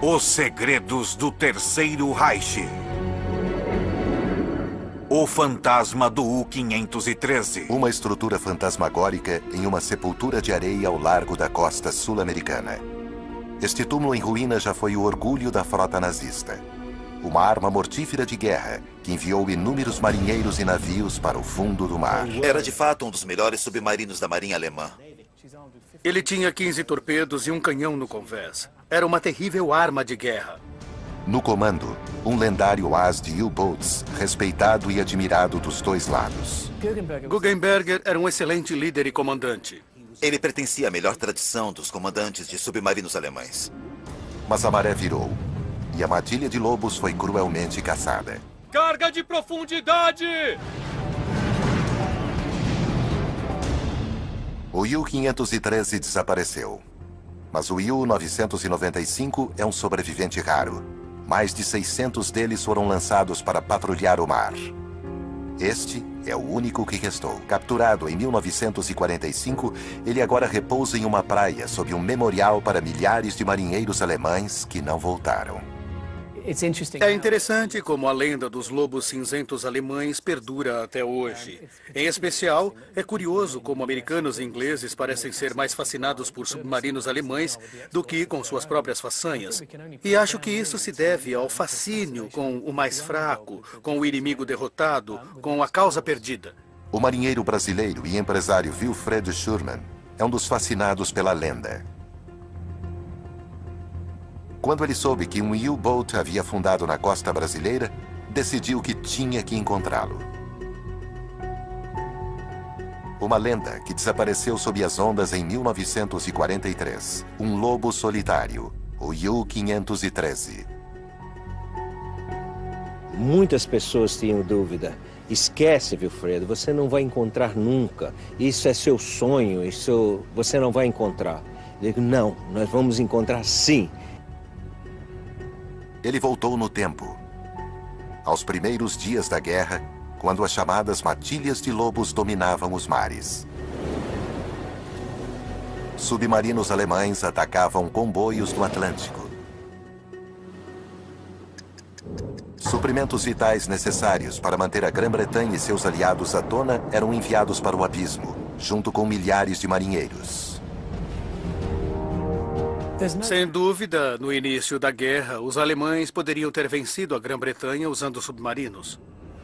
Os segredos do Terceiro Reich. O fantasma do U-513. Uma estrutura fantasmagórica em uma sepultura de areia ao largo da costa sul-americana. Este túmulo em ruínas já foi o orgulho da frota nazista. Uma arma mortífera de guerra que enviou inúmeros marinheiros e navios para o fundo do mar. Era de fato um dos melhores submarinos da Marinha Alemã. Ele tinha 15 torpedos e um canhão no convés. Era uma terrível arma de guerra. No comando, um lendário as de U-boats, respeitado e admirado dos dois lados. Guggenberger era um excelente líder e comandante. Ele pertencia à melhor tradição dos comandantes de submarinos alemães. Mas a maré virou, e a matilha de lobos foi cruelmente caçada. Carga de profundidade! O U-513 desapareceu. Mas o U-995 é um sobrevivente raro. Mais de 600 deles foram lançados para patrulhar o mar. Este é o único que restou. Capturado em 1945, ele agora repousa em uma praia sob um memorial para milhares de marinheiros alemães que não voltaram. É interessante como a lenda dos lobos cinzentos alemães perdura até hoje. Em especial, é curioso como americanos e ingleses parecem ser mais fascinados por submarinos alemães do que com suas próprias façanhas. E acho que isso se deve ao fascínio com o mais fraco, com o inimigo derrotado, com a causa perdida. O marinheiro brasileiro e empresário Wilfred Schurman é um dos fascinados pela lenda. Quando ele soube que um U-boat havia afundado na costa brasileira, decidiu que tinha que encontrá-lo. Uma lenda que desapareceu sob as ondas em 1943. Um lobo solitário, o U-513. Muitas pessoas tinham dúvida. Esquece, Wilfredo, você não vai encontrar nunca. Isso é seu sonho, isso você não vai encontrar. Eu digo, não, nós vamos encontrar sim. Ele voltou no tempo, aos primeiros dias da guerra, quando as chamadas matilhas de lobos dominavam os mares. Submarinos alemães atacavam comboios no Atlântico. Suprimentos vitais necessários para manter a Grã-Bretanha e seus aliados à tona eram enviados para o abismo, junto com milhares de marinheiros. Sem dúvida, no início da guerra, os alemães poderiam ter vencido a Grã-Bretanha usando submarinos.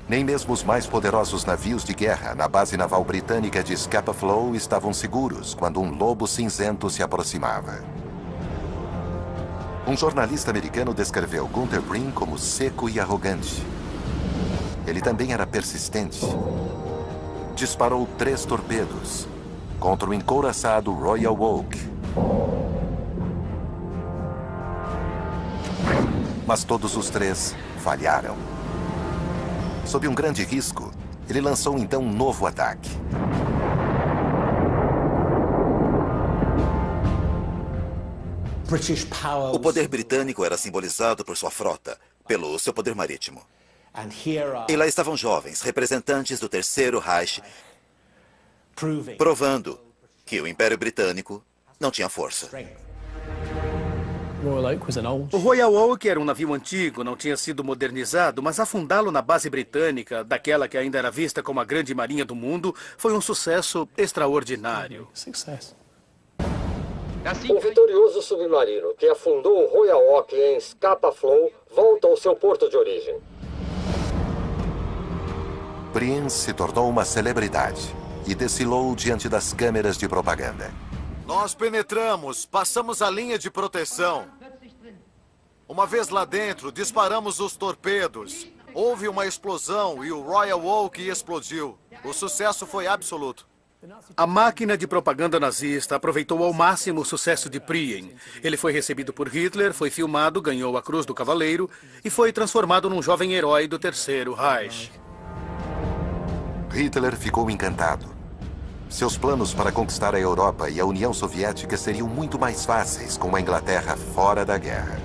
Nem mesmo os mais poderosos navios de guerra na base naval britânica de Scapa Flow estavam seguros quando um lobo cinzento se aproximava. Um jornalista americano descreveu Gunther Breen como seco e arrogante. Ele também era persistente. Disparou 3 torpedos contra o encouraçado Royal Oak. Mas todos os 3 falharam. Sob um grande risco, ele lançou então um novo ataque. O poder britânico era simbolizado por sua frota, pelo seu poder marítimo. E lá estavam jovens, representantes do Terceiro Reich, provando que o Império Britânico não tinha força. O Royal Oak era um navio antigo, não tinha sido modernizado, mas afundá-lo na base britânica, daquela que ainda era vista como a grande marinha do mundo, foi um sucesso extraordinário. O vitorioso submarino que afundou o Royal Oak em Scapa Flow volta ao seu porto de origem. Breen se tornou uma celebridade e desfilou diante das câmeras de propaganda. Nós penetramos, passamos a linha de proteção. Uma vez lá dentro, disparamos os torpedos. Houve uma explosão e o Royal Oak explodiu. O sucesso foi absoluto. A máquina de propaganda nazista aproveitou ao máximo o sucesso de Prien. Ele foi recebido por Hitler, foi filmado, ganhou a Cruz do Cavaleiro e foi transformado num jovem herói do Terceiro Reich. Hitler ficou encantado. Seus planos para conquistar a Europa e a União Soviética seriam muito mais fáceis com a Inglaterra fora da guerra.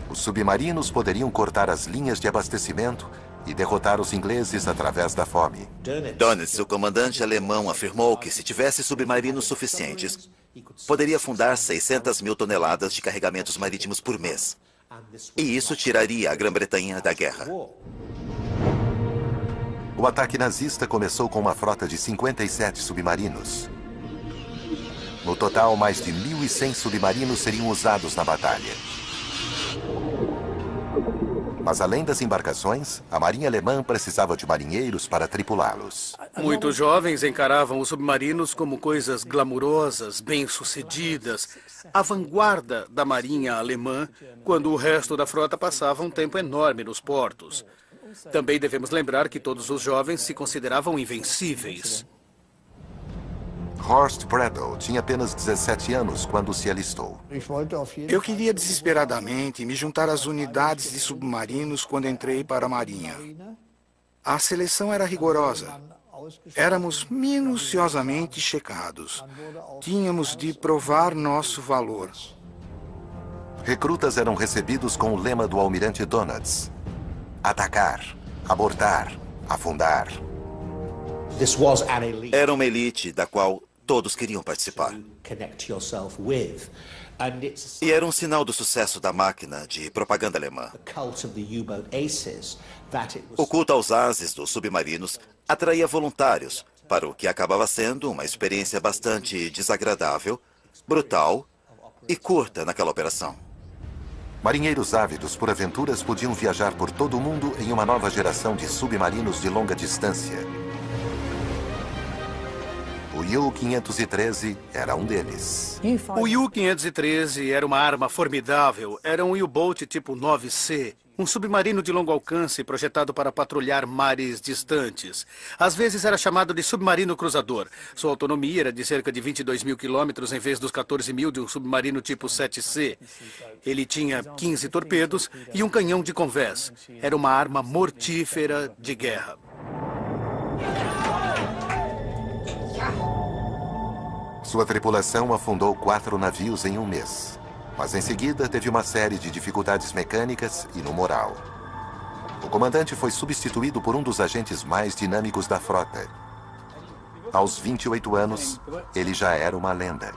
Os submarinos poderiam cortar as linhas de abastecimento e derrotar os ingleses através da fome. Dönitz, o comandante alemão, afirmou que se tivesse submarinos suficientes, poderia afundar 600 mil toneladas de carregamentos marítimos por mês. E isso tiraria a Grã-Bretanha da guerra. O ataque nazista começou com uma frota de 57 submarinos. No total, mais de 1.100 submarinos seriam usados na batalha. Mas além das embarcações, a Marinha Alemã precisava de marinheiros para tripulá-los. Muitos jovens encaravam os submarinos como coisas glamurosas, bem-sucedidas, a vanguarda da Marinha Alemã, quando o resto da frota passava um tempo enorme nos portos. Também devemos lembrar que todos os jovens se consideravam invencíveis. Horst Bredel tinha apenas 17 anos quando se alistou. Eu queria desesperadamente me juntar às unidades de submarinos quando entrei para a Marinha. A seleção era rigorosa. Éramos minuciosamente checados. Tínhamos de provar nosso valor. Recrutas eram recebidos com o lema do almirante Donatz: atacar, abortar, afundar. Era uma elite da qual todos queriam participar. E era um sinal do sucesso da máquina de propaganda alemã. O culto aos ases dos submarinos atraía voluntários para o que acabava sendo uma experiência bastante desagradável, brutal e curta naquela operação. Marinheiros ávidos por aventuras podiam viajar por todo o mundo em uma nova geração de submarinos de longa distância. O U-513 era um deles. O U-513 era uma arma formidável. Era um U-Boat tipo 9C, um submarino de longo alcance projetado para patrulhar mares distantes. Às vezes era chamado de submarino cruzador. Sua autonomia era de cerca de 22 mil quilômetros em vez dos 14 mil de um submarino tipo 7C. Ele tinha 15 torpedos e um canhão de convés. Era uma arma mortífera de guerra. Sua tripulação afundou 4 navios em um mês. Mas em seguida teve uma série de dificuldades mecânicas e no moral. O comandante foi substituído por um dos agentes mais dinâmicos da frota. Aos 28 anos, ele já era uma lenda.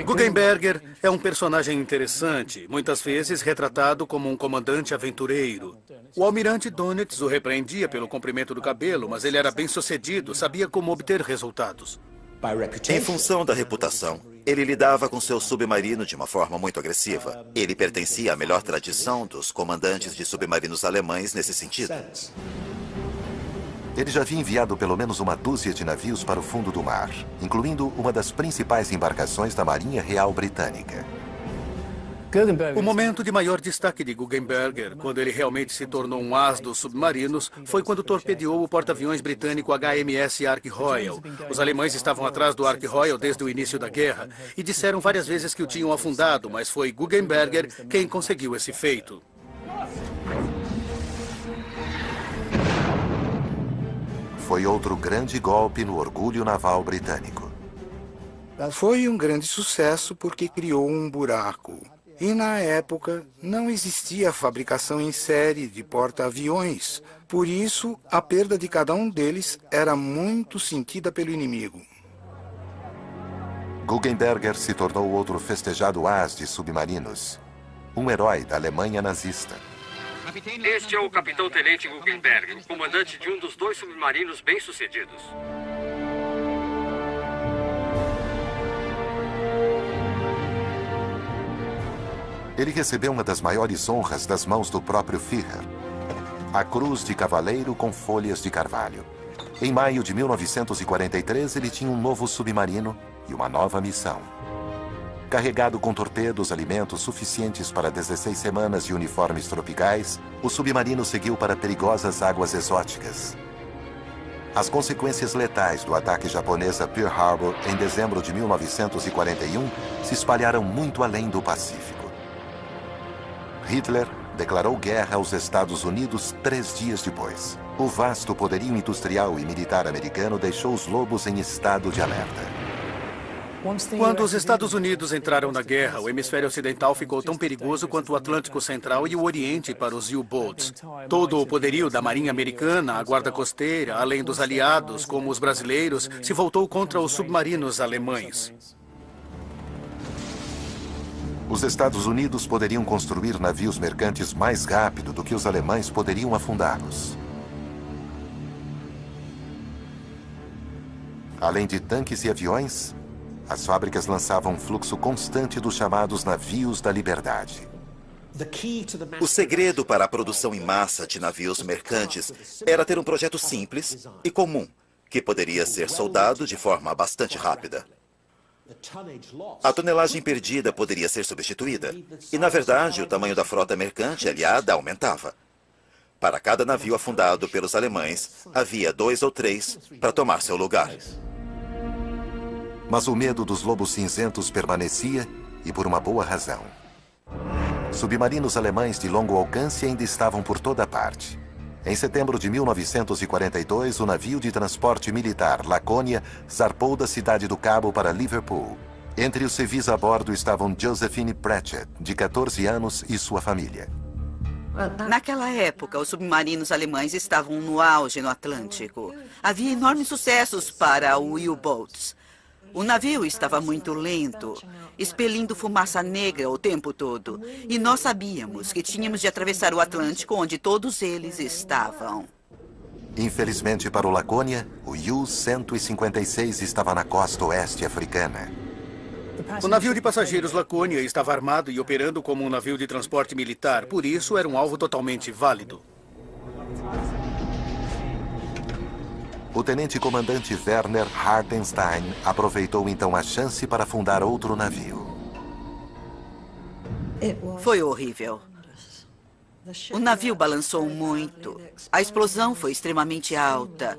Guggenberger é um personagem interessante, muitas vezes retratado como um comandante aventureiro. O almirante Donitz o repreendia pelo comprimento do cabelo, mas ele era bem-sucedido, sabia como obter resultados. Em função da reputação, ele lidava com seu submarino de uma forma muito agressiva. Ele pertencia à melhor tradição dos comandantes de submarinos alemães nesse sentido. Ele já havia enviado pelo menos uma dúzia de navios para o fundo do mar, incluindo uma das principais embarcações da Marinha Real Britânica. O momento de maior destaque de Guggenberger, quando ele realmente se tornou um as dos submarinos, foi quando torpedeou o porta-aviões britânico HMS Ark Royal. Os alemães estavam atrás do Ark Royal desde o início da guerra e disseram várias vezes que o tinham afundado, mas foi Guggenberger quem conseguiu esse feito. Foi outro grande golpe no orgulho naval britânico. Foi um grande sucesso porque criou um buraco. E na época não existia fabricação em série de porta-aviões. Por isso, a perda de cada um deles era muito sentida pelo inimigo. Guggenberger se tornou outro festejado as de submarinos. Um herói da Alemanha nazista. Este é o capitão-tenente Guggenberger, o comandante de um dos 2 submarinos bem-sucedidos. Ele recebeu uma das maiores honras das mãos do próprio Führer: a Cruz de Cavaleiro com folhas de carvalho. Em maio de 1943, ele tinha um novo submarino e uma nova missão. Carregado com torpedos, alimentos suficientes para 16 semanas e uniformes tropicais, o submarino seguiu para perigosas águas exóticas. As consequências letais do ataque japonês a Pearl Harbor em dezembro de 1941 se espalharam muito além do Pacífico. Hitler declarou guerra aos Estados Unidos 3 dias depois. O vasto poderio industrial e militar americano deixou os lobos em estado de alerta. Quando os Estados Unidos entraram na guerra, o hemisfério ocidental ficou tão perigoso quanto o Atlântico Central e o Oriente para os U-Boats. Todo o poderio da Marinha Americana, a Guarda Costeira, além dos aliados, como os brasileiros, se voltou contra os submarinos alemães. Os Estados Unidos poderiam construir navios mercantes mais rápido do que os alemães poderiam afundá-los. Além de tanques e aviões, as fábricas lançavam um fluxo constante dos chamados navios da liberdade. O segredo para a produção em massa de navios mercantes era ter um projeto simples e comum, que poderia ser soldado de forma bastante rápida. A tonelagem perdida poderia ser substituída, e, na verdade, o tamanho da frota mercante aliada aumentava. Para cada navio afundado pelos alemães, havia 2 ou 3 para tomar seu lugar. Mas o medo dos lobos cinzentos permanecia, e por uma boa razão. Submarinos alemães de longo alcance ainda estavam por toda parte. Em setembro de 1942, o navio de transporte militar Laconia zarpou da cidade do Cabo para Liverpool. Entre os civis a bordo estavam Josephine Pratchett, de 14 anos, e sua família. Naquela época, os submarinos alemães estavam no auge no Atlântico. Havia enormes sucessos para U-boats. O navio estava muito lento, expelindo fumaça negra o tempo todo. E nós sabíamos que tínhamos de atravessar o Atlântico onde todos eles estavam. Infelizmente para o Laconia, o U-156 estava na costa oeste africana. O navio de passageiros Laconia estava armado e operando como um navio de transporte militar, por isso era um alvo totalmente válido. O tenente-comandante Werner Hartenstein aproveitou então a chance para fundar outro navio. Foi horrível. O navio balançou muito. A explosão foi extremamente alta.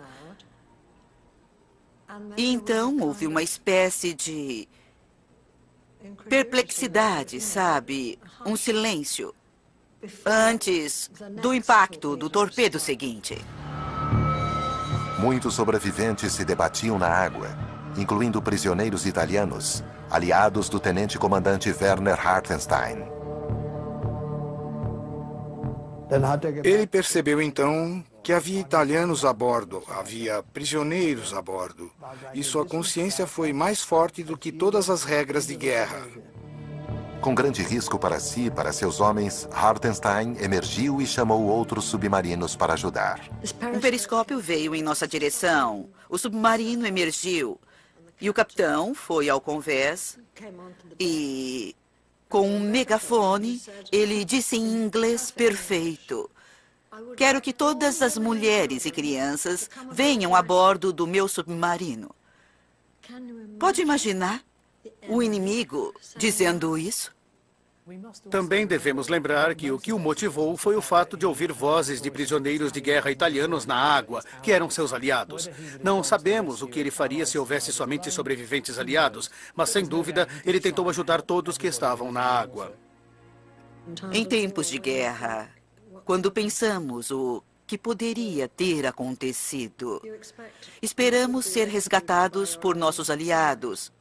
E então houve uma espécie de perplexidade, sabe? Um silêncio. Antes do impacto do torpedo seguinte. Muitos sobreviventes se debatiam na água, incluindo prisioneiros italianos, aliados do tenente-comandante Werner Hartenstein. Ele percebeu então que havia italianos a bordo, havia prisioneiros a bordo, e sua consciência foi mais forte do que todas as regras de guerra. Com grande risco para si e para seus homens, Hartenstein emergiu e chamou outros submarinos para ajudar. Um periscópio veio em nossa direção. O submarino emergiu. E o capitão foi ao convés e, com um megafone, ele disse em inglês perfeito: "Quero que todas as mulheres e crianças venham a bordo do meu submarino." Pode imaginar o inimigo dizendo isso? Também devemos lembrar que o que o motivou foi o fato de ouvir vozes de prisioneiros de guerra italianos na água, que eram seus aliados. Não sabemos o que ele faria se houvesse somente sobreviventes aliados, mas sem dúvida ele tentou ajudar todos que estavam na água. Em tempos de guerra, quando pensamos o que poderia ter acontecido, esperamos ser resgatados por nossos aliados.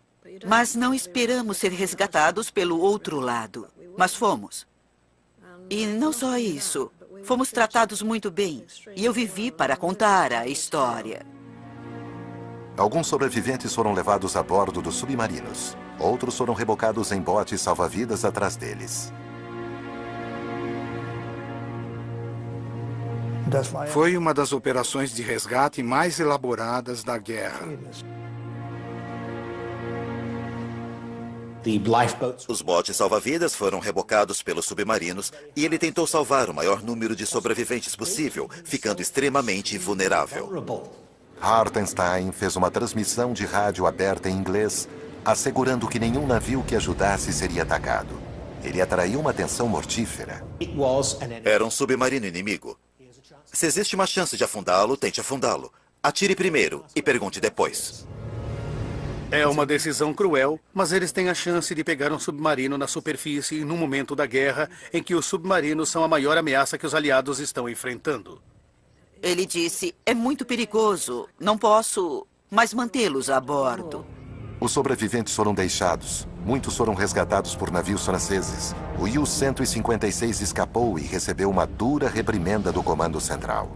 Mas não esperamos ser resgatados pelo outro lado. Mas fomos. E não só isso. Fomos tratados muito bem. E eu vivi para contar a história. Alguns sobreviventes foram levados a bordo dos submarinos. Outros foram rebocados em botes salva-vidas atrás deles. Foi uma das operações de resgate mais elaboradas da guerra. Os botes salva-vidas foram rebocados pelos submarinos e ele tentou salvar o maior número de sobreviventes possível, ficando extremamente vulnerável. Hartenstein fez uma transmissão de rádio aberta em inglês, assegurando que nenhum navio que ajudasse seria atacado. Ele atraiu uma atenção mortífera. Era um submarino inimigo. Se existe uma chance de afundá-lo, tente afundá-lo. Atire primeiro e pergunte depois. É uma decisão cruel, mas eles têm a chance de pegar um submarino na superfície num momento da guerra em que os submarinos são a maior ameaça que os aliados estão enfrentando. Ele disse: "É muito perigoso. Não posso mais mantê-los a bordo." Os sobreviventes foram deixados. Muitos foram resgatados por navios franceses. O U-156 escapou e recebeu uma dura reprimenda do Comando Central.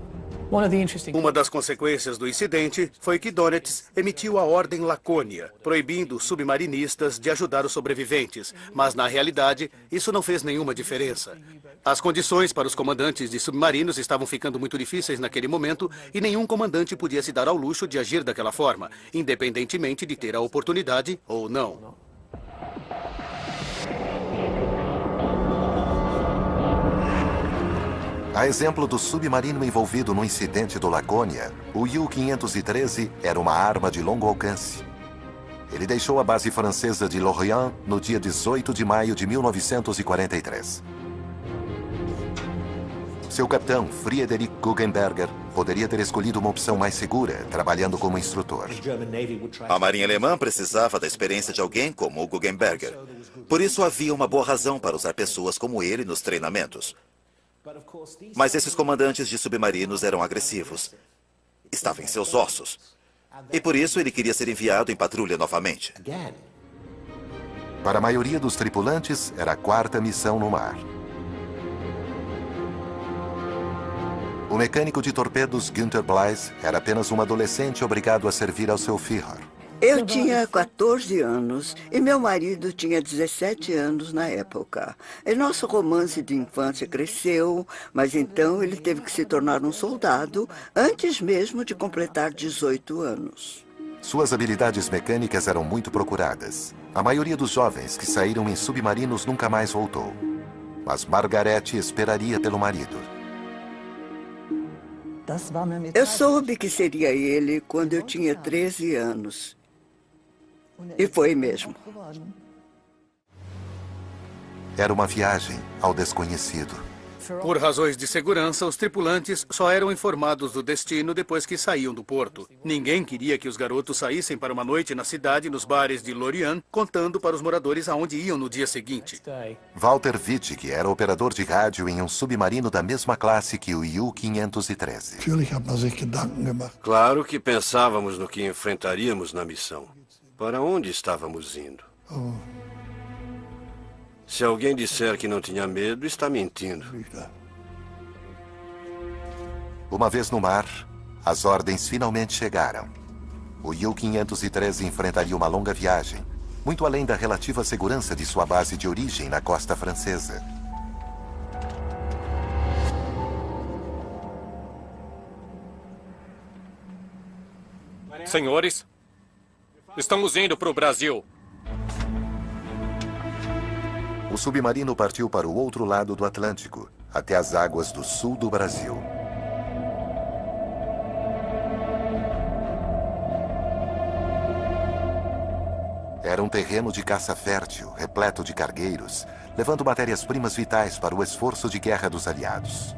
Uma das consequências do incidente foi que Donitz emitiu a Ordem Lacônia, proibindo os submarinistas de ajudar os sobreviventes. Mas, na realidade, isso não fez nenhuma diferença. As condições para os comandantes de submarinos estavam ficando muito difíceis naquele momento e nenhum comandante podia se dar ao luxo de agir daquela forma, independentemente de ter a oportunidade ou não. A exemplo do submarino envolvido no incidente do Lacônia, o U-513 era uma arma de longo alcance. Ele deixou a base francesa de Lorient no dia 18 de maio de 1943. Seu capitão, Friedrich Guggenberger, poderia ter escolhido uma opção mais segura, trabalhando como instrutor. A Marinha Alemã precisava da experiência de alguém como o Guggenberger. Por isso havia uma boa razão para usar pessoas como ele nos treinamentos. Mas esses comandantes de submarinos eram agressivos. Estava em seus ossos. E por isso ele queria ser enviado em patrulha novamente. Para a maioria dos tripulantes, era a quarta missão no mar. O mecânico de torpedos Günther Blythe era apenas um adolescente obrigado a servir ao seu Führer. Eu tinha 14 anos e meu marido tinha 17 anos na época. E nosso romance de infância cresceu, mas então ele teve que se tornar um soldado antes mesmo de completar 18 anos. Suas habilidades mecânicas eram muito procuradas. A maioria dos jovens que saíram em submarinos nunca mais voltou. Mas Margarete esperaria pelo marido. Eu soube que seria ele quando eu tinha 13 anos. E foi mesmo. Era uma viagem ao desconhecido. Por razões de segurança, os tripulantes só eram informados do destino depois que saíam do porto. Ninguém queria que os garotos saíssem para uma noite na cidade, nos bares de Lorient, contando para os moradores aonde iam no dia seguinte. Walter Wittig era operador de rádio em um submarino da mesma classe que o U-513. Claro que pensávamos no que enfrentaríamos na missão. Para onde estávamos indo? Se alguém disser que não tinha medo, está mentindo. Uma vez no mar, as ordens finalmente chegaram. O U-513 enfrentaria uma longa viagem, muito além da relativa segurança de sua base de origem na costa francesa. Senhores, estamos indo para o Brasil. O submarino partiu para o outro lado do Atlântico, até as águas do sul do Brasil. Era um terreno de caça fértil, repleto de cargueiros, levando matérias-primas vitais para o esforço de guerra dos aliados.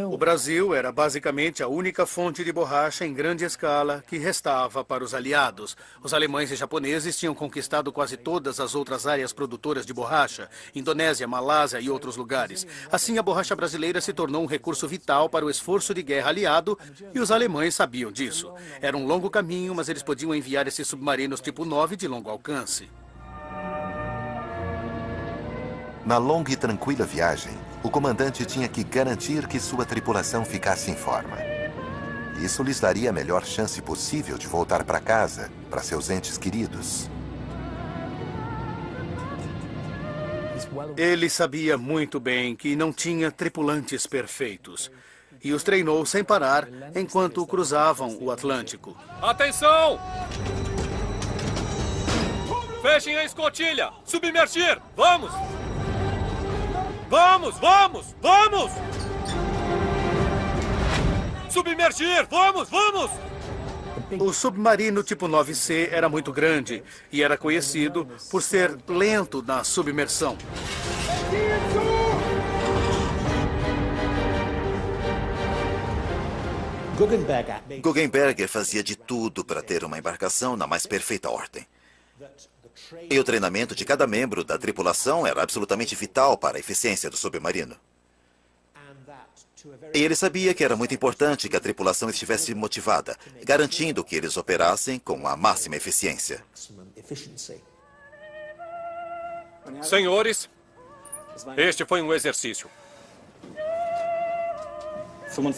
O Brasil era basicamente a única fonte de borracha em grande escala que restava para os aliados. Os alemães e japoneses tinham conquistado quase todas as outras áreas produtoras de borracha, Indonésia, Malásia e outros lugares. Assim, a borracha brasileira se tornou um recurso vital para o esforço de guerra aliado e os alemães sabiam disso. Era um longo caminho, mas eles podiam enviar esses submarinos tipo 9 de longo alcance. Na longa e tranquila viagem, o comandante tinha que garantir que sua tripulação ficasse em forma. Isso lhes daria a melhor chance possível de voltar para casa, para seus entes queridos. Ele sabia muito bem que não tinha tripulantes perfeitos e os treinou sem parar enquanto cruzavam o Atlântico. Atenção! Fechem a escotilha! Submergir! Vamos! Vamos, vamos, vamos! Submergir! Vamos, vamos! O submarino tipo 9C era muito grande e era conhecido por ser lento na submersão. Guggenberger fazia de tudo para ter uma embarcação na mais perfeita ordem. E o treinamento de cada membro da tripulação era absolutamente vital para a eficiência do submarino. E ele sabia que era muito importante que a tripulação estivesse motivada, garantindo que eles operassem com a máxima eficiência. Senhores, este foi um exercício.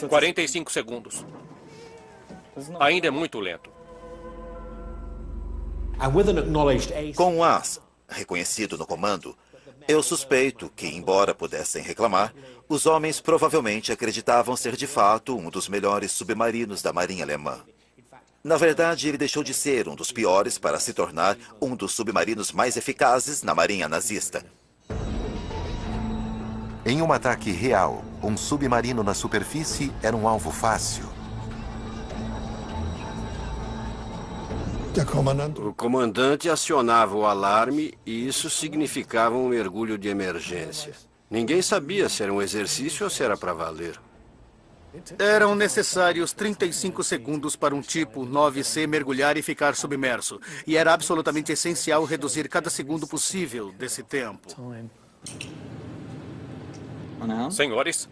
45 segundos. Ainda é muito lento. Com um as reconhecido no comando, eu suspeito que, embora pudessem reclamar, os homens provavelmente acreditavam ser de fato um dos melhores submarinos da Marinha Alemã. Na verdade, ele deixou de ser um dos piores para se tornar um dos submarinos mais eficazes na Marinha nazista. Em um ataque real, um submarino na superfície era um alvo fácil. O comandante acionava o alarme e isso significava um mergulho de emergência. Ninguém sabia se era um exercício ou se era para valer. Eram necessários 35 segundos para um tipo 9C mergulhar e ficar submerso. E era absolutamente essencial reduzir cada segundo possível desse tempo. Senhores,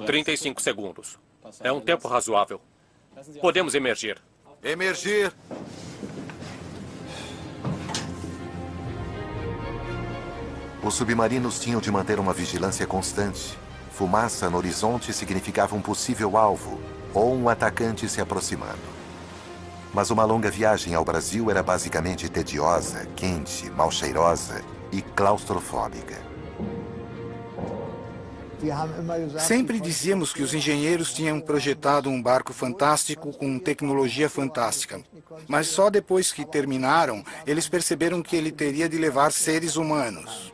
35 segundos. É um tempo razoável. Podemos emergir. Emergir. Os submarinos tinham de manter uma vigilância constante. Fumaça no horizonte significava um possível alvo ou um atacante se aproximando. Mas uma longa viagem ao Brasil era basicamente tediosa, quente, mal cheirosa e claustrofóbica. Sempre dizíamos que os engenheiros tinham projetado um barco fantástico com tecnologia fantástica. Mas só depois que terminaram, eles perceberam que ele teria de levar seres humanos.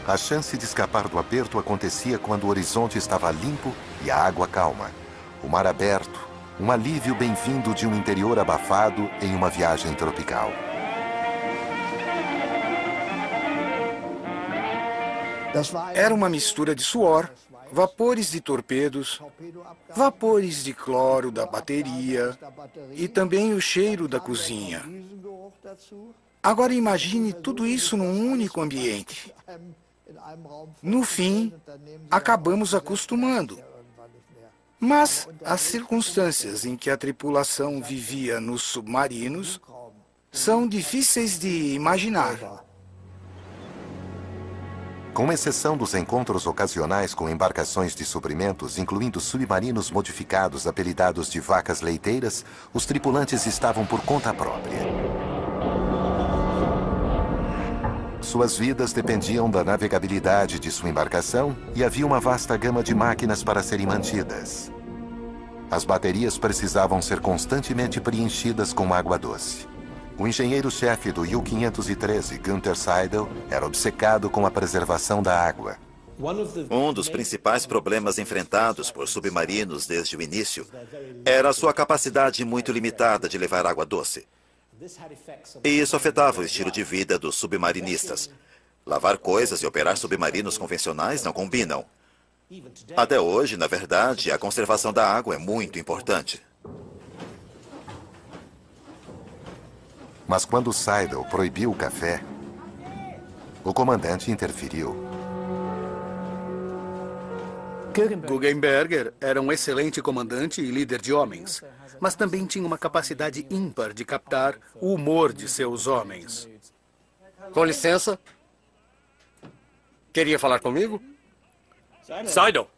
A chance de escapar do aperto acontecia quando o horizonte estava limpo e a água calma. O mar aberto, um alívio bem-vindo de um interior abafado em uma viagem tropical. Era uma mistura de suor, vapores de torpedos, vapores de cloro da bateria e também o cheiro da cozinha. Agora imagine tudo isso num único ambiente. No fim, acabamos acostumando. Mas as circunstâncias em que a tripulação vivia nos submarinos são difíceis de imaginar. Com exceção dos encontros ocasionais com embarcações de suprimentos, incluindo submarinos modificados apelidados de vacas leiteiras, os tripulantes estavam por conta própria. Suas vidas dependiam da navegabilidade de sua embarcação e havia uma vasta gama de máquinas para serem mantidas. As baterias precisavam ser constantemente preenchidas com água doce. O engenheiro-chefe do U-513, Günther Seidel, era obcecado com a preservação da água. Um dos principais problemas enfrentados por submarinos desde o início era a sua capacidade muito limitada de levar água doce. E isso afetava o estilo de vida dos submarinistas. Lavar coisas e operar submarinos convencionais não combinam. Até hoje, na verdade, a conservação da água é muito importante. Mas quando Seidel proibiu o café, o comandante interferiu. Guggenberger era um excelente comandante e líder de homens, mas também tinha uma capacidade ímpar de captar o humor de seus homens. Com licença. Queria falar comigo? Seidel!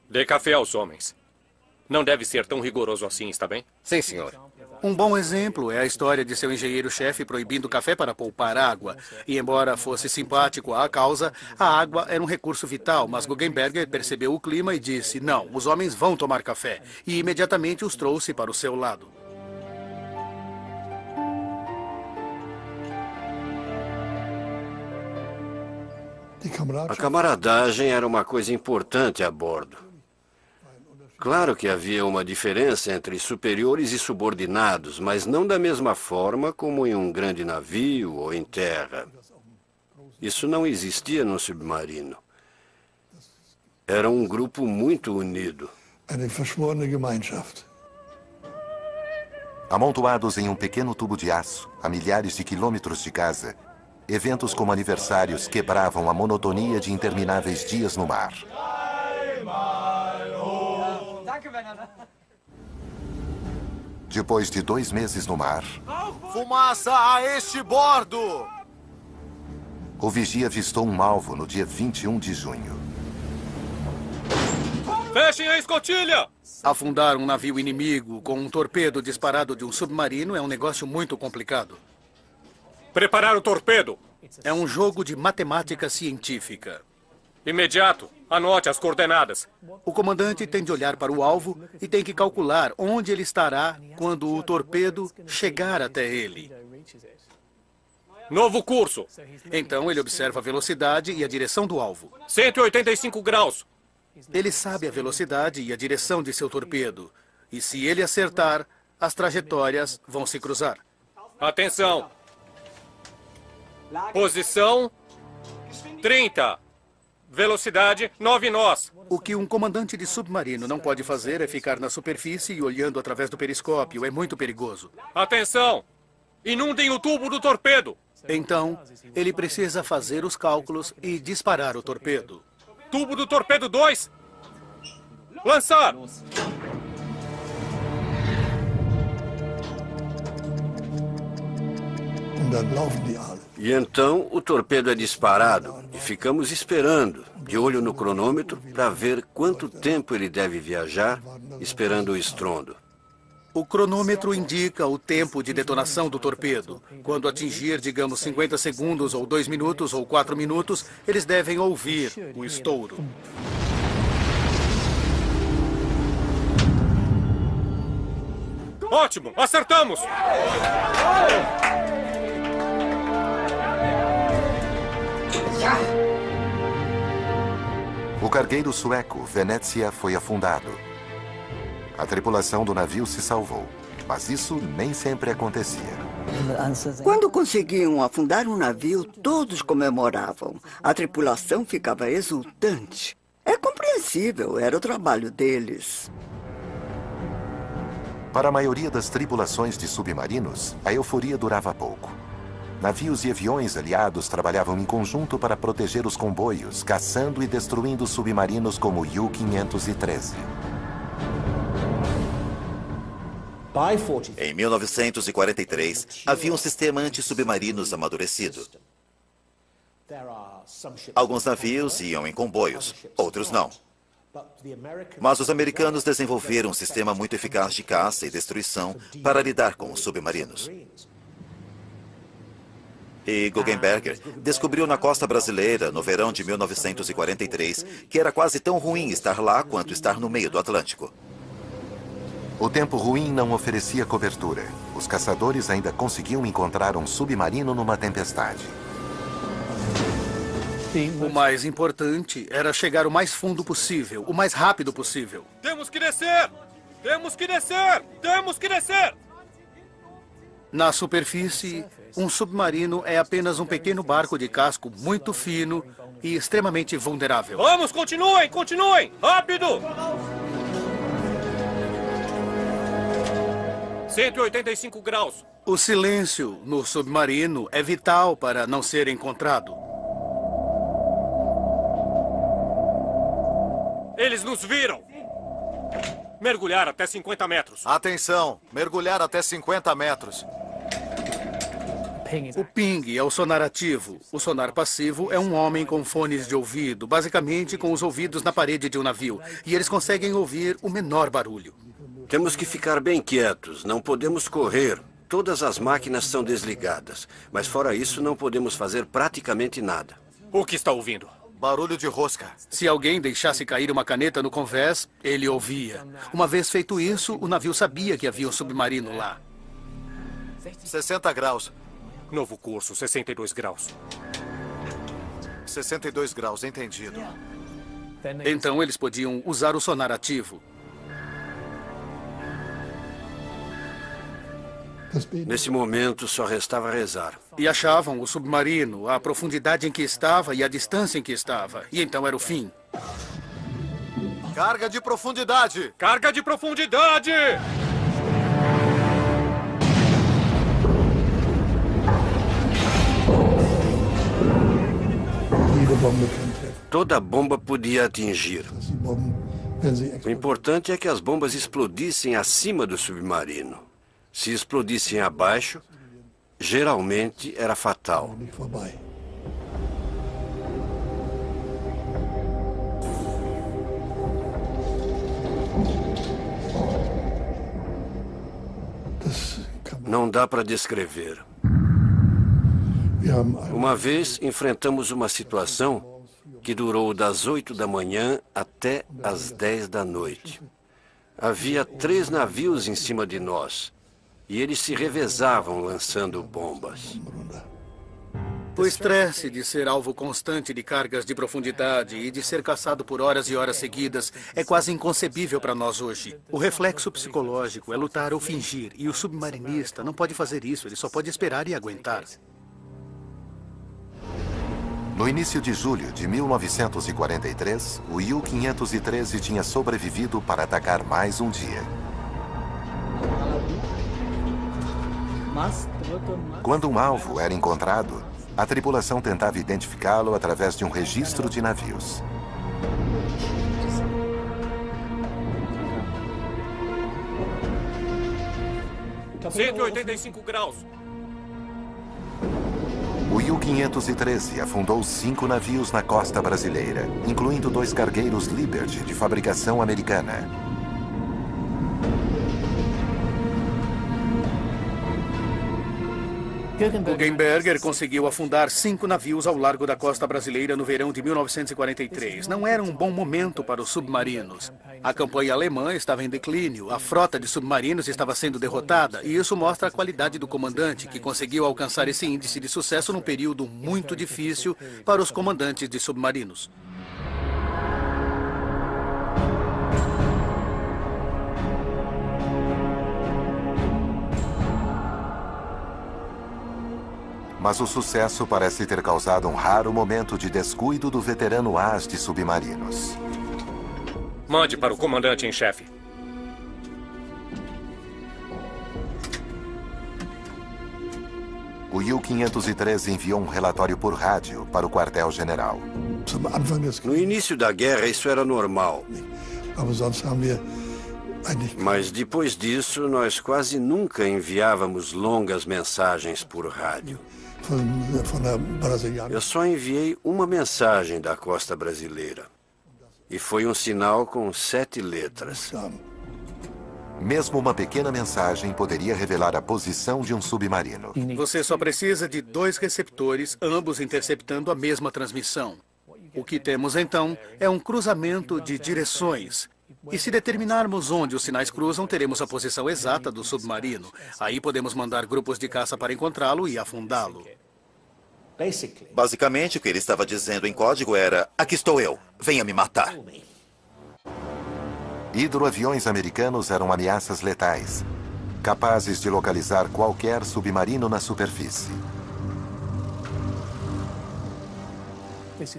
Dê café aos homens. Não deve ser tão rigoroso assim, está bem? Sim, senhor. Um bom exemplo é a história de seu engenheiro-chefe proibindo café para poupar água. E embora fosse simpático à causa, a água era um recurso vital, mas Guggenberger percebeu o clima e disse, não, os homens vão tomar café. E imediatamente os trouxe para o seu lado. A camaradagem era uma coisa importante a bordo. Claro que havia uma diferença entre superiores e subordinados, mas não da mesma forma como em um grande navio ou em terra. Isso não existia no submarino. Era um grupo muito unido. Amontoados em um pequeno tubo de aço, a milhares de quilômetros de casa, eventos como aniversários quebravam a monotonia de intermináveis dias no mar. Depois de 2 meses no mar, Fumaça a este bordo! o vigia avistou um alvo no dia 21 de junho. Fechem a escotilha! Afundar um navio inimigo com um torpedo disparado de um submarino é um negócio muito complicado. Preparar o torpedo. É um jogo de matemática científica. Imediato. Anote as coordenadas. O comandante tem de olhar para o alvo e tem que calcular onde ele estará quando o torpedo chegar até ele. Novo curso. Então ele observa a velocidade e a direção do alvo. 185 graus. Ele sabe a velocidade e a direção de seu torpedo. E se ele acertar, as trajetórias vão se cruzar. Atenção. Posição 30. Velocidade 9 nós. O que um comandante de submarino não pode fazer é ficar na superfície e olhando através do periscópio. É muito perigoso. Atenção. Inundem o tubo do torpedo. Então, ele precisa fazer os cálculos e disparar o torpedo. Tubo do torpedo 2. Lançar. E então o torpedo é disparado e ficamos esperando, de olho no cronômetro, para ver quanto tempo ele deve viajar, esperando o estrondo. O cronômetro indica o tempo de detonação do torpedo. Quando atingir, digamos, 50 segundos, ou 2 minutos, ou 4 minutos, eles devem ouvir o estouro. Ótimo! Acertamos! O cargueiro sueco Venezia foi afundado. A tripulação do navio se salvou, mas isso nem sempre acontecia. Quando conseguiam afundar um navio, todos comemoravam. A tripulação ficava exultante. É compreensível, era o trabalho deles. Para a maioria das tripulações de submarinos, a euforia durava pouco. Navios e aviões aliados trabalhavam em conjunto para proteger os comboios, caçando e destruindo submarinos como o U-513. Em 1943, havia um sistema anti-submarinos amadurecido. Alguns navios iam em comboios, outros não. Mas os americanos desenvolveram um sistema muito eficaz de caça e destruição para lidar com os submarinos. E Guggenberger descobriu na costa brasileira, no verão de 1943, que era quase tão ruim estar lá quanto estar no meio do Atlântico. O tempo ruim não oferecia cobertura. Os caçadores ainda conseguiam encontrar um submarino numa tempestade. O mais importante era chegar o mais fundo possível, o mais rápido possível. Temos que descer! Temos que descer! Temos que descer! Na superfície, um submarino é apenas um pequeno barco de casco muito fino e extremamente vulnerável. Vamos, continuem, continuem! Rápido! 185 graus. O silêncio no submarino é vital para não ser encontrado. Eles nos viram! Mergulhar até 50 metros. Atenção! Mergulhar até 50 metros. O ping é o sonar ativo. O sonar passivo é um homem com fones de ouvido, basicamente com os ouvidos na parede de um navio. E eles conseguem ouvir o menor barulho. Temos que ficar bem quietos, não podemos correr. Todas as máquinas são desligadas, mas fora isso não podemos fazer praticamente nada. O que está ouvindo? Barulho de rosca. Se alguém deixasse cair uma caneta no convés, ele ouvia. Uma vez feito isso, o navio sabia que havia um submarino lá. 60 graus. Novo curso, 62 graus. 62 graus, entendido. Então eles podiam usar o sonar ativo. Nesse momento, só restava rezar. E achavam o submarino, a profundidade em que estava e a distância em que estava. E então era o fim. Carga de profundidade! Carga de profundidade! Toda bomba podia atingir. O importante é que as bombas explodissem acima do submarino. Se explodissem abaixo, geralmente era fatal. Não dá para descrever. Uma vez enfrentamos uma situação que durou das 8 da manhã até as 10 da noite. Havia 3 navios em cima de nós e eles se revezavam lançando bombas. O estresse de ser alvo constante de cargas de profundidade e de ser caçado por horas e horas seguidas é quase inconcebível para nós hoje. O reflexo psicológico é lutar ou fingir, e o submarinista não pode fazer isso, ele só pode esperar e aguentar. No início de julho de 1943, o U-513 tinha sobrevivido para atacar mais um dia. Quando um alvo era encontrado, a tripulação tentava identificá-lo através de um registro de navios. Tá 185 graus. O U-513 afundou 5 navios na costa brasileira, incluindo 2 cargueiros Liberty de fabricação americana. Guggenberger conseguiu afundar 5 navios ao largo da costa brasileira no verão de 1943. Não era um bom momento para os submarinos. A campanha alemã estava em declínio, a frota de submarinos estava sendo derrotada, e isso mostra a qualidade do comandante, que conseguiu alcançar esse índice de sucesso num período muito difícil para os comandantes de submarinos. Mas o sucesso parece ter causado um raro momento de descuido do veterano as de submarinos. Mande para o comandante em chefe. O U-513 enviou um relatório por rádio para o quartel-general. No início da guerra, isso era normal. Mas depois disso, nós quase nunca enviávamos longas mensagens por rádio. Eu só enviei uma mensagem da costa brasileira. E foi um sinal com 7 letras. Mesmo uma pequena mensagem poderia revelar a posição de um submarino. Você só precisa de 2 receptores, ambos interceptando a mesma transmissão. O que temos então é um cruzamento de direções. E se determinarmos onde os sinais cruzam, teremos a posição exata do submarino. Aí podemos mandar grupos de caça para encontrá-lo e afundá-lo. Basicamente, o que ele estava dizendo em código era: aqui estou eu, venha me matar. Hidroaviões americanos eram ameaças letais, capazes de localizar qualquer submarino na superfície.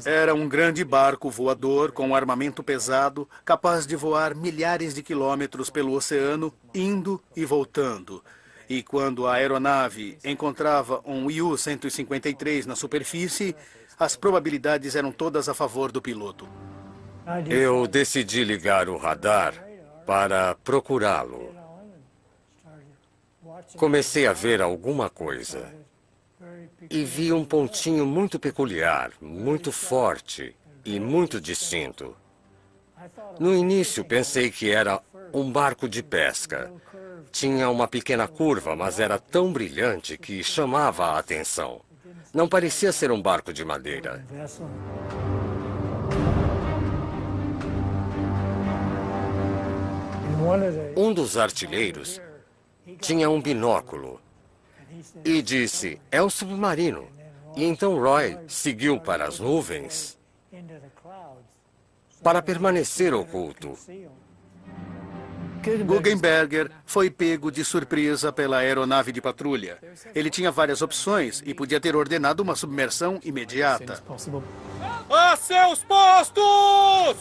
Era um grande barco voador com armamento pesado, capaz de voar milhares de quilômetros pelo oceano, indo e voltando. E quando a aeronave encontrava um U-153 na superfície, as probabilidades eram todas a favor do piloto. Eu decidi ligar o radar para procurá-lo. Comecei a ver alguma coisa. E vi um pontinho muito peculiar, muito forte e muito distinto. No início, pensei que era um barco de pesca. Tinha uma pequena curva, mas era tão brilhante que chamava a atenção. Não parecia ser um barco de madeira. Um dos artilheiros tinha um binóculo e disse: é um submarino. E então Roy seguiu para as nuvens para permanecer oculto. Guggenberger foi pego de surpresa pela aeronave de patrulha. Ele tinha várias opções e podia ter ordenado uma submersão imediata. A seus postos!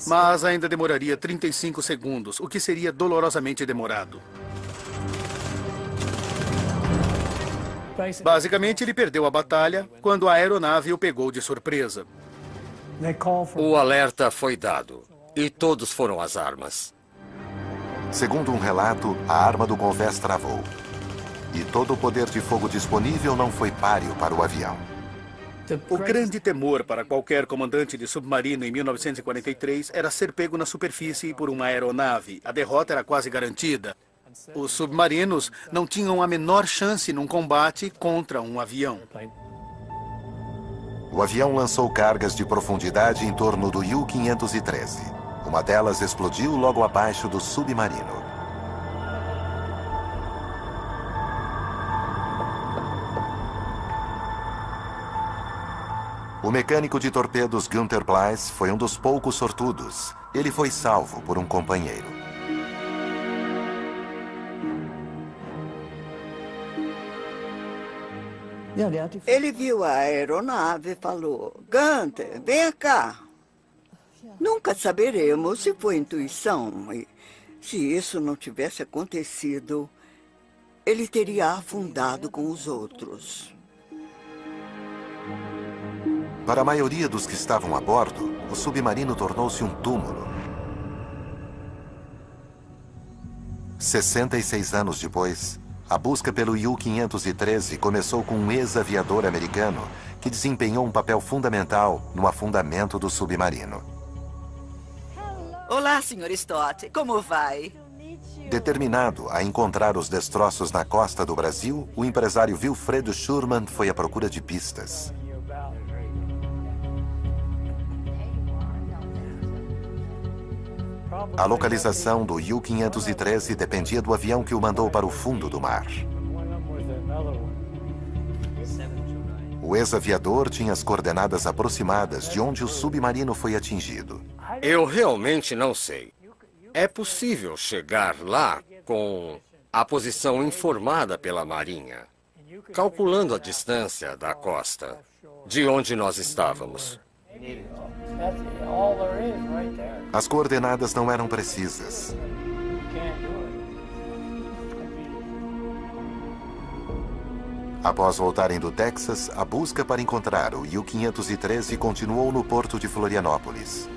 Mas ainda demoraria 35 segundos, o que seria dolorosamente demorado. Basicamente, ele perdeu a batalha quando a aeronave o pegou de surpresa. O alerta foi dado e todos foram às armas. Segundo um relato, a arma do convés travou. E todo o poder de fogo disponível não foi páreo para o avião. O grande temor para qualquer comandante de submarino em 1943 era ser pego na superfície por uma aeronave. A derrota era quase garantida. Os submarinos não tinham a menor chance num combate contra um avião. O avião lançou cargas de profundidade em torno do U-513. Uma delas explodiu logo abaixo do submarino. O mecânico de torpedos Günther Pleiss foi um dos poucos sortudos. Ele foi salvo por um companheiro. Ele viu a aeronave e falou: Günther, venha cá. Nunca saberemos se foi intuição. E se isso não tivesse acontecido, ele teria afundado com os outros. Para a maioria dos que estavam a bordo, o submarino tornou-se um túmulo. 66 anos depois, a busca pelo U-513 começou com um ex-aviador americano que desempenhou um papel fundamental no afundamento do submarino. Olá, Sr. Stott. Como vai? Determinado a encontrar os destroços na costa do Brasil, o empresário Wilfredo Schurman foi à procura de pistas. A localização do U-513 dependia do avião que o mandou para o fundo do mar. O ex-aviador tinha as coordenadas aproximadas de onde o submarino foi atingido. Eu realmente não sei. É possível chegar lá com a posição informada pela Marinha, calculando a distância da costa de onde nós estávamos. As coordenadas não eram precisas. Após voltarem do Texas, a busca para encontrar o U-513 continuou no porto de Florianópolis.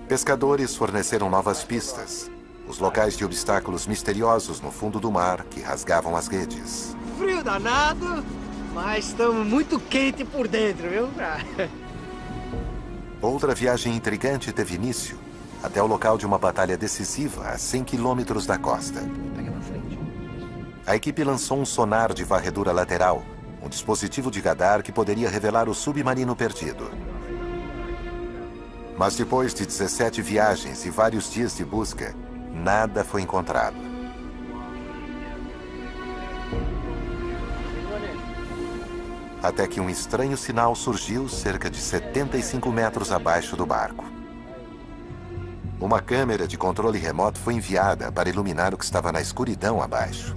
Pescadores forneceram novas pistas, os locais de obstáculos misteriosos no fundo do mar que rasgavam as redes. Frio danado, mas estamos muito quente por dentro, viu? Outra viagem intrigante teve início até o local de uma batalha decisiva a 100 quilômetros da costa. A equipe lançou um sonar de varredura lateral, um dispositivo de radar que poderia revelar o submarino perdido. Mas depois de 17 viagens e vários dias de busca, nada foi encontrado. Até que um estranho sinal surgiu cerca de 75 metros abaixo do barco. Uma câmera de controle remoto foi enviada para iluminar o que estava na escuridão abaixo.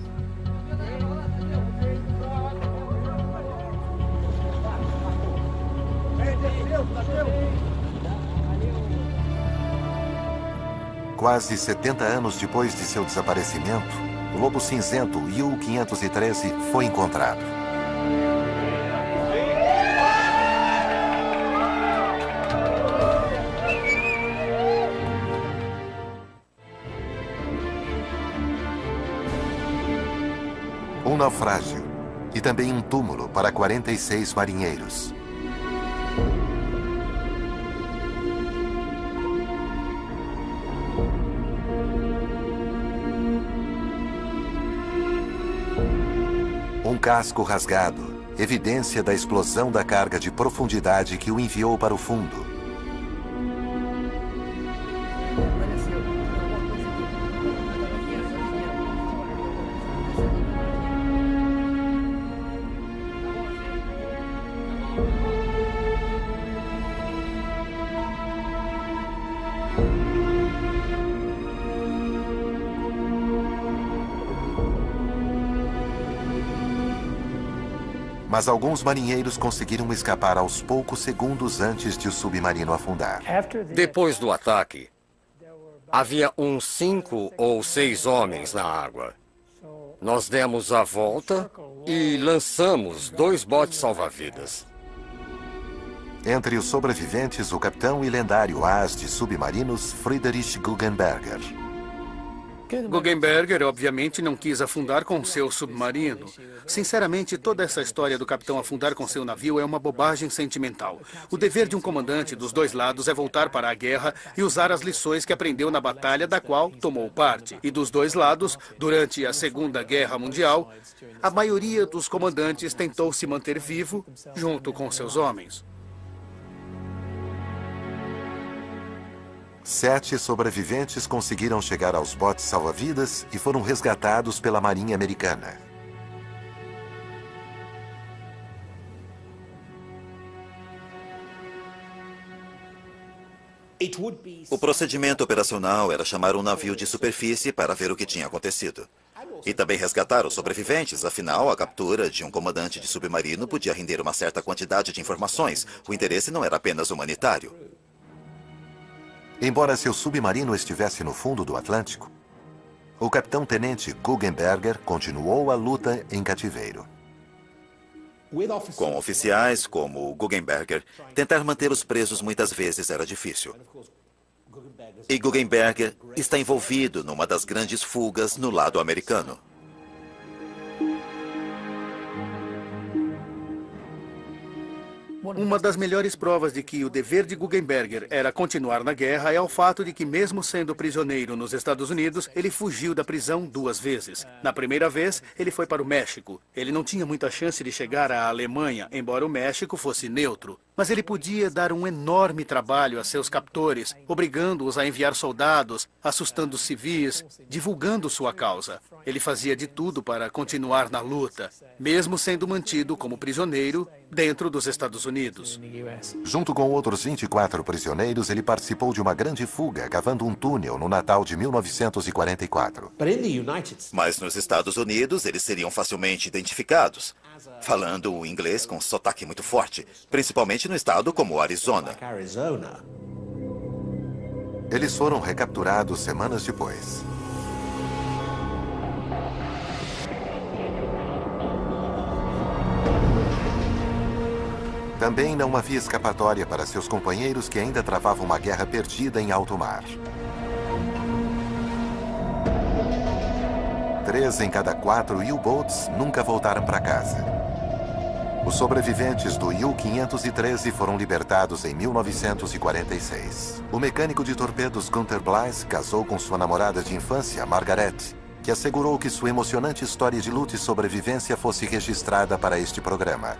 Quase 70 anos depois de seu desaparecimento, o lobo cinzento U-513 foi encontrado. Um naufrágio e também um túmulo para 46 marinheiros. Um casco rasgado, evidência da explosão da carga de profundidade que o enviou para o fundo. Mas alguns marinheiros conseguiram escapar aos poucos segundos antes de o submarino afundar. Depois do ataque, havia uns 5 ou 6 homens na água. Nós demos a volta e lançamos 2 botes salva-vidas. Entre os sobreviventes, o capitão e lendário as de submarinos Friedrich Guggenberger. Guggenberger, obviamente, não quis afundar com seu submarino. Sinceramente, toda essa história do capitão afundar com seu navio é uma bobagem sentimental. O dever de um comandante dos dois lados é voltar para a guerra e usar as lições que aprendeu na batalha da qual tomou parte. E dos dois lados, durante a Segunda Guerra Mundial, a maioria dos comandantes tentou se manter vivo junto com seus homens. 7 sobreviventes conseguiram chegar aos botes salva-vidas e foram resgatados pela Marinha Americana. O procedimento operacional era chamar um navio de superfície para ver o que tinha acontecido. E também resgatar os sobreviventes, afinal, a captura de um comandante de submarino podia render uma certa quantidade de informações. O interesse não era apenas humanitário. Embora seu submarino estivesse no fundo do Atlântico, o capitão-tenente Guggenberger continuou a luta em cativeiro. Com oficiais como o Guggenberger, tentar manter os presos muitas vezes era difícil. E Guggenberger está envolvido numa das grandes fugas no lado americano. Uma das melhores provas de que o dever de Guggenberger era continuar na guerra é o fato de que, mesmo sendo prisioneiro nos Estados Unidos, ele fugiu da prisão 2 vezes. Na primeira vez, ele foi para o México. Ele não tinha muita chance de chegar à Alemanha, embora o México fosse neutro. Mas ele podia dar um enorme trabalho a seus captores, obrigando-os a enviar soldados, assustando civis, divulgando sua causa. Ele fazia de tudo para continuar na luta, mesmo sendo mantido como prisioneiro dentro dos Estados Unidos. Junto com outros 24 prisioneiros, ele participou de uma grande fuga, cavando um túnel no Natal de 1944. Mas nos Estados Unidos, eles seriam facilmente identificados, falando o inglês com sotaque muito forte, principalmente no estado como Arizona. Eles foram recapturados semanas depois. Também não havia escapatória para seus companheiros que ainda travavam uma guerra perdida em alto mar. 3 em cada 4 U-boats nunca voltaram para casa. Os sobreviventes do U-513 foram libertados em 1946. O mecânico de torpedos Gunther Blythe casou com sua namorada de infância, Margaret, que assegurou que sua emocionante história de luta e sobrevivência fosse registrada para este programa.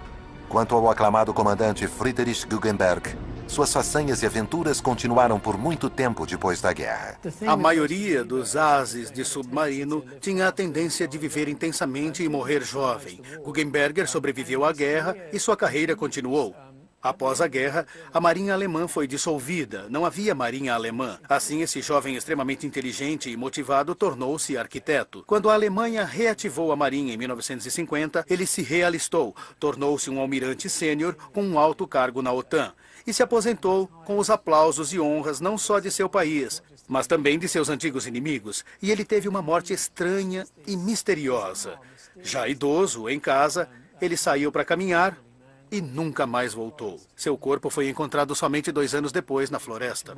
Quanto ao aclamado comandante Friedrich Guggenberg, suas façanhas e aventuras continuaram por muito tempo depois da guerra. A maioria dos ases de submarino tinha a tendência de viver intensamente e morrer jovem. Guggenberger sobreviveu à guerra e sua carreira continuou. Após a guerra, a Marinha Alemã foi dissolvida. Não havia Marinha Alemã. Assim, esse jovem extremamente inteligente e motivado tornou-se arquiteto. Quando a Alemanha reativou a Marinha em 1950, ele se realistou, tornou-se um almirante sênior com um alto cargo na OTAN e se aposentou com os aplausos e honras não só de seu país, mas também de seus antigos inimigos. E ele teve uma morte estranha e misteriosa. Já idoso, em casa, ele saiu para caminhar e nunca mais voltou. Seu corpo foi encontrado somente 2 anos depois na floresta.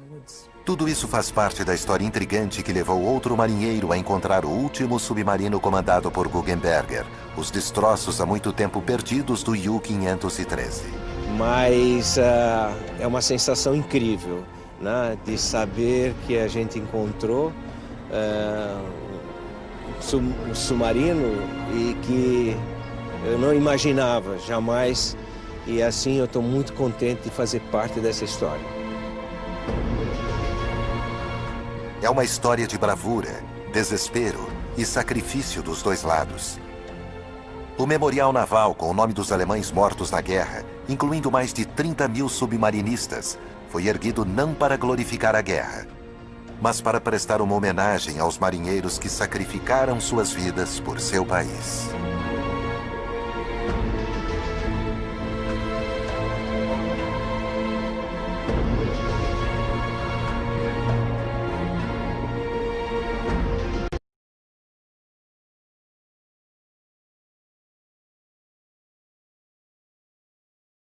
Tudo isso faz parte da história intrigante que levou outro marinheiro a encontrar o último submarino comandado por Guggenberger, os destroços há muito tempo perdidos do U-513. Mas é uma sensação incrível, né, de saber que a gente encontrou um submarino e que eu não imaginava jamais. E assim eu estou muito contente de fazer parte dessa história. É uma história de bravura, desespero e sacrifício dos dois lados. O memorial naval com o nome dos alemães mortos na guerra, incluindo mais de 30 mil submarinistas, foi erguido não para glorificar a guerra, mas para prestar uma homenagem aos marinheiros que sacrificaram suas vidas por seu país.